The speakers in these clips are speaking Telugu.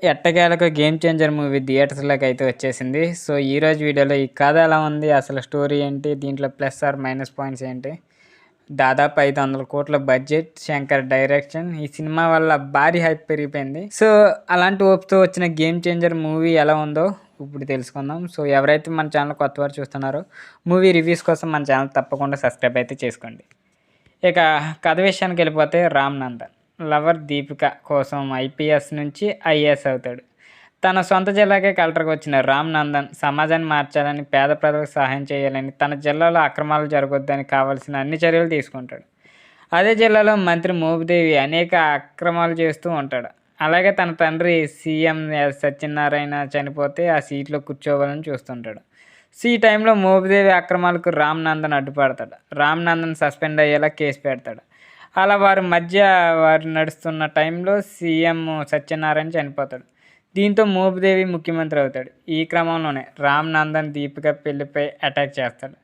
ఎట్టకేలకు 'గేమ్ చేంజర్' మూవీ థియేటర్స్‌లోకి అయితే వచ్చేసింది. సో, ఈరోజు వీడియోలో ఈ కథ ఎలా ఉంది? అసలు స్టోరీ ఏంటి? దీంట్లో ప్లస్ ఆర్ మైనస్ పాయింట్స్ ఏంటి? దాదాపు 500,00,00,000 బడ్జెట్, శంకర్ డైరెక్షన్. ఈ సినిమా వల్ల భారీ హైప్ పెరిగిపోయింది. సో, అలాంటి హోప్స్‌తో వచ్చిన 'గేమ్ చేంజర్' మూవీ ఎలా ఉందో ఇప్పుడు తెలుసుకుందాం. సో, ఎవరైతే మన ఛానల్ కొత్తవారు చూస్తున్నారో మూవీ రివ్యూస్ కోసం మన ఛానల్ తప్పకుండా సబ్స్క్రైబ్ అయితే చేసుకోండి. ఇక కథ విషయానికి వెళ్ళిపోతే రామ్ నందన్ లవర్ దీపిక కోసం ఐపీఎస్ నుంచి ఐఏఎస్ అవుతాడు. తన సొంత జిల్లాకే కలెక్టర్గా వచ్చిన రామ్ నందన్ సమాజాన్ని మార్చాలని, పేద ప్రజలకు సహాయం చేయాలని, తన జిల్లాలో అక్రమాలు జరగొద్దని కావాల్సిన అన్ని చర్యలు తీసుకుంటాడు. అదే జిల్లాలో మంత్రి మోపిదేవి అనేక అక్రమాలు చేస్తూ ఉంటాడు. అలాగే తన తండ్రి సీఎం సత్యనారాయణ చనిపోతే ఆ సీట్లో కూర్చోవాలని చూస్తుంటాడు. సో, ఈ టైంలో మోపిదేవి అక్రమాలకు రామ్ నందన్ అడ్డుపడతాడు. రామ్ నందన్ సస్పెండ్ అయ్యేలా కేసు పెడతాడు. అలా వారు నడుస్తున్న టైంలో సీఎం సత్యనారాయణ చనిపోతాడు. దీంతో మోపిదేవి ముఖ్యమంత్రి అవుతాడు. ఈ క్రమంలోనే రామ్ నందన్ దీపిక పెళ్లిపై అటాక్ చేస్తాడు.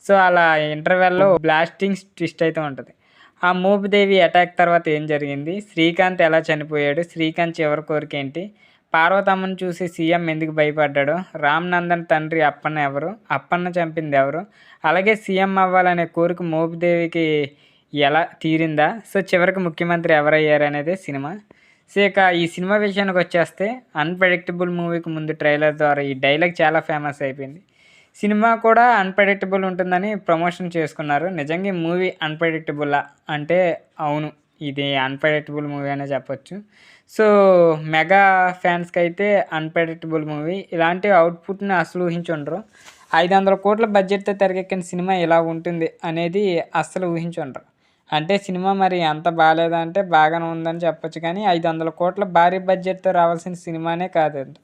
సో, అలా ఇంటర్వెల్లో బ్లాస్టింగ్ ట్విస్ట్ అయితే ఉంటుంది. ఆ మోపిదేవి అటాక్ తర్వాత ఏం జరిగింది? శ్రీకాంత్ ఎలా చనిపోయాడు? శ్రీకాంత్ చివరి కోరిక ఏంటి? పార్వతమ్మను చూసి సీఎం ఎందుకు భయపడ్డాడు? రామ్ నందన్ తండ్రి అప్పన్న ఎవరు? అప్పన్న చంపింది ఎవరు? అలాగే సీఎం అవ్వాలనే కోరిక మోపిదేవికి ఎలా తీరిందా? సో, చివరికి ముఖ్యమంత్రి ఎవరయ్యారు అనేది సినిమా. సో, ఇక ఈ సినిమా విషయానికి వచ్చేస్తే అన్‌ప్రెడిక్టబుల్ మూవీకి ముందు ట్రైలర్ ద్వారా ఈ డైలాగ్ చాలా ఫేమస్ అయిపోయింది. సినిమా కూడా అన్‌ప్రెడిక్టబుల్ ఉంటుందని ప్రమోషన్ చేసుకున్నారు. నిజంగా ఈ మూవీ అన్‌ప్రెడిక్టబులా అంటే అవును, ఇది అన్‌ప్రెడిక్టబుల్ మూవీ అనే చెప్పొచ్చు. సో, మెగా ఫ్యాన్స్‌కి అయితే అన్‌ప్రెడిక్టబుల్ మూవీ. ఇలాంటి అవుట్‌పుట్‌ని అసలు ఊహించుండరు. 500,00,00,000 బడ్జెట్‌తో తెరకెక్కిన సినిమా ఇలా ఉంటుంది అనేది అస్సలు ఊహించుండరు. అంటే సినిమా మరి అంత బాలేదా అంటే బాగానే ఉందని చెప్పొచ్చు, కానీ 500,00,00,000 భారీ బడ్జెట్‌తో రావాల్సిన సినిమానే కాదది.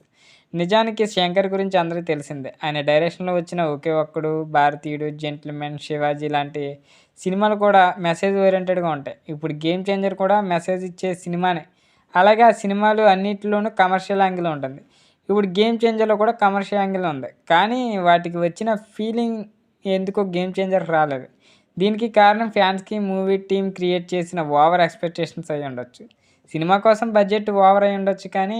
నిజానికి శంకర్ గురించి అందరికీ తెలిసిందే. ఆయన డైరెక్షన్‌లో వచ్చిన 'ఒకే ఒక్కడు', 'భారతీయుడు', 'జెంటిల్‌మెన్', 'శివాజీ' లాంటి సినిమాలు కూడా మెసేజ్ ఓరియెంటెడ్‌గా ఉంటాయి. ఇప్పుడు 'గేమ్ చేంజర్' కూడా మెసేజ్ ఇచ్చే సినిమానే. అలాగే ఆ సినిమాలు అన్నిటిలోనూ కమర్షియల్ యాంగిల్ ఉంటుంది. ఇప్పుడు 'గేమ్ చేంజర్'లో కూడా కమర్షియల్ యాంగిల్ ఉంది. కానీ వాటికి వచ్చిన ఫీలింగ్ ఎందుకో 'గేమ్ చేంజర్'కి రాలేదు. దీనికి కారణం ఫ్యాన్స్‌కి మూవీ టీమ్ క్రియేట్ చేసిన ఓవర్ ఎక్స్‌పెక్టేషన్స్ అయ్యుండొచ్చు. సినిమా కోసం బడ్జెట్ ఓవర్ అయ్యుండొచ్చు, కానీ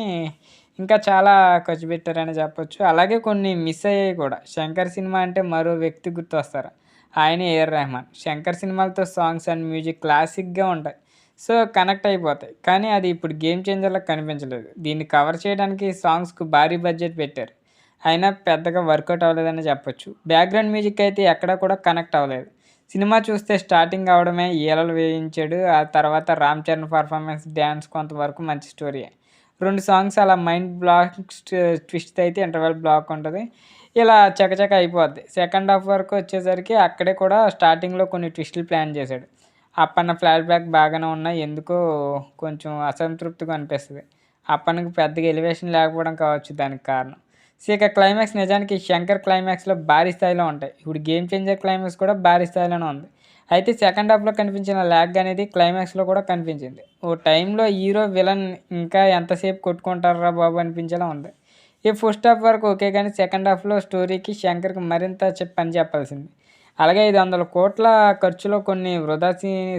ఇంకా చాలా ఖర్చు పెట్టారని చెప్పొచ్చు. అలాగే కొన్ని మిస్ అయ్యాయి కూడా. శంకర్ సినిమా అంటే మరో వ్యక్తి గుర్తొస్తారు. ఆయనే ఏఆర్ రెహమాన్. శంకర్ సినిమాలతో సాంగ్స్ అండ్ మ్యూజిక్ క్లాసిక్‌గా ఉంటాయి. సో, కనెక్ట్ అయిపోతాయి. కానీ అది ఇప్పుడు 'గేమ్ చేంజర్'లో కనిపించలేదు. దీన్ని కవర్ చేయడానికి సాంగ్స్‌కు భారీ బడ్జెట్ పెట్టారు. అయినా పెద్దగా వర్కౌట్ అవ్వలేదనే చెప్పొచ్చు. బ్యాక్‌గ్రౌండ్ మ్యూజిక్ అయితే ఎక్కడా కూడా కనెక్ట్ అవ్వలేదు. సినిమా చూస్తే స్టార్టింగ్ అవడమే ఈలలు వేయించాడు. ఆ తర్వాత రామ్ చరణ్ పర్ఫార్మెన్స్, డ్యాన్స్ కొంతవరకు మంచి స్టోరీయే. 2 సాంగ్స్ అలా మైండ్ బ్లాక్ ట్విస్ట్ అయితే ఇంటర్వెల్ బ్లాక్ ఉంటది. ఇలా చకచక అయిపోద్ది. సెకండ్ హాఫ్ వరకు వచ్చేసరికి అక్కడే కూడా స్టార్టింగ్‌లో కొన్ని ట్విస్టులు ప్లాన్ చేశాడు. అప్పన్న ఫ్లాష్ బ్యాక్ బాగానే ఉన్నా ఎందుకో కొంచెం అసంతృప్తిగా అనిపిస్తది. అప్పన్నకి పెద్దగా ఎలివేషన్ లేకపోవడం కావచ్చు దానికి కారణం. సో, ఇక క్లైమాక్స్ నిజానికి శంకర్ క్లైమాక్స్‌లో భారీ స్థాయిలో ఉంటాయి. ఇప్పుడు 'గేమ్ చేంజర్' క్లైమాక్స్ కూడా భారీ స్థాయిలోనే ఉంది. అయితే సెకండ్ హాఫ్‌లో కనిపించిన ల్యాగ్ అనేది క్లైమాక్స్‌లో కూడా కనిపించింది. ఓ టైంలో హీరో, విలన్ ఇంకా ఎంతసేపు కొట్టుకుంటార్రా బాబు అనిపించేలా ఉంది. ఈ ఫస్ట్ హాఫ్ వరకు ఓకే, కానీ సెకండ్ హాఫ్‌లో స్టోరీకి శంకర్‌కి మరింత పని చెప్పాల్సింది. అలాగే 500,00,00,000 ఖర్చులో కొన్ని వృధా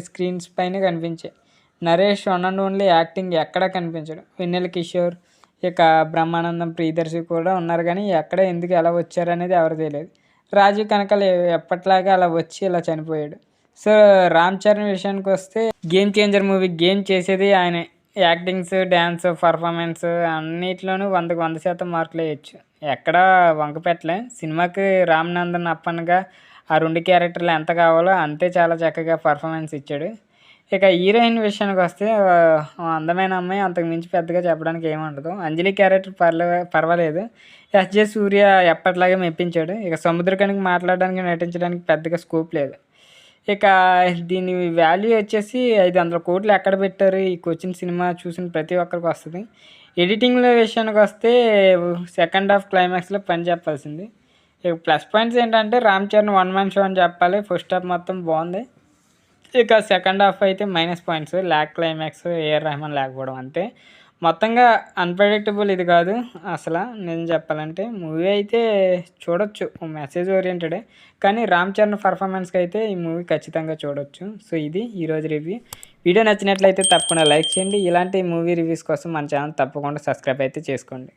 స్క్రీన్స్ పైనే కనిపించాయి. Naresh one and only acting ఎక్కడా కనిపించడు. వెన్నెల కిషోర్, ఇక బ్రహ్మానందం, ప్రియదర్శి కూడా ఉన్నారు, కానీ ఎక్కడ ఎందుకు ఎలా వచ్చారనేది ఎవరికి తెలియదు. రాజీవ్ కనకాల ఎప్పట్లాగే అలా వచ్చి ఇలా చనిపోయాడు. సో, రామ్ చరణ్ విషయానికి వస్తే 'గేమ్ చేంజర్' మూవీ గేమ్ చేసేది ఆయనే. యాక్టింగ్స్, డ్యాన్స్, పర్ఫార్మెన్స్ అన్నిట్లోనూ 100కి 100% మార్కులు వేయొచ్చు. ఎక్కడా వంక పెట్టలే. సినిమాకి రామ్ నందన్ అప్పన్నగా ఆ 2 క్యారెక్టర్లు ఎంత కావాలో అంతే చాలా చక్కగా పర్ఫార్మెన్స్ ఇచ్చాడు. ఇక హీరోయిన్ విషయానికి వస్తే అందమైన అమ్మాయి, అంతకు మించి పెద్దగా చెప్పడానికి ఏముండదు. అంజలి క్యారెక్టర్ పర్వాలేదు. ఎస్‌జే సూర్య ఎప్పటిలాగే మెప్పించాడు. ఇక సముద్రఖనికి మాట్లాడడానికి, నటించడానికి పెద్దగా స్కోప్ లేదు. ఇక దీని వాల్యూ వచ్చేసి 500,00,00,000 ఎక్కడ పెట్టారు? ఈ కొచ్చిన సినిమా చూసిన ప్రతి ఒక్కరికి వస్తది. ఎడిటింగ్‌లో విషయానికి వస్తే సెకండ్ హాఫ్ క్లైమాక్స్‌లో పని చెప్పాల్సింది. ఇక ప్లస్ పాయింట్స్ ఏంటంటే Ram Charan one man show అని చెప్పాలి. ఫస్ట్ హాఫ్ మొత్తం బాగుంది. ఇక సెకండ్ హాఫ్ అయితే minus points. Lag climax, AR Rahman లేకపోవడం అంతే. మొత్తంగా అన్‌ప్రెడిక్టబుల్ ఇది కాదు అసల. నిజం చెప్పాలంటే మూవీ అయితే చూడొచ్చు. మెసేజ్ ఓరియెంటెడే. కానీ రామ్ చరణ్ పర్ఫార్మెన్స్‌కి అయితే ఈ మూవీ ఖచ్చితంగా చూడొచ్చు. సో, ఇది ఈరోజు రివ్యూ. వీడియో నచ్చినట్లయితే తప్పకుండా లైక్ చేయండి. ఇలాంటి మూవీ రివ్యూస్ కోసం మన ఛానల్ తప్పకుండా సబ్స్క్రైబ్ అయితే చేసుకోండి.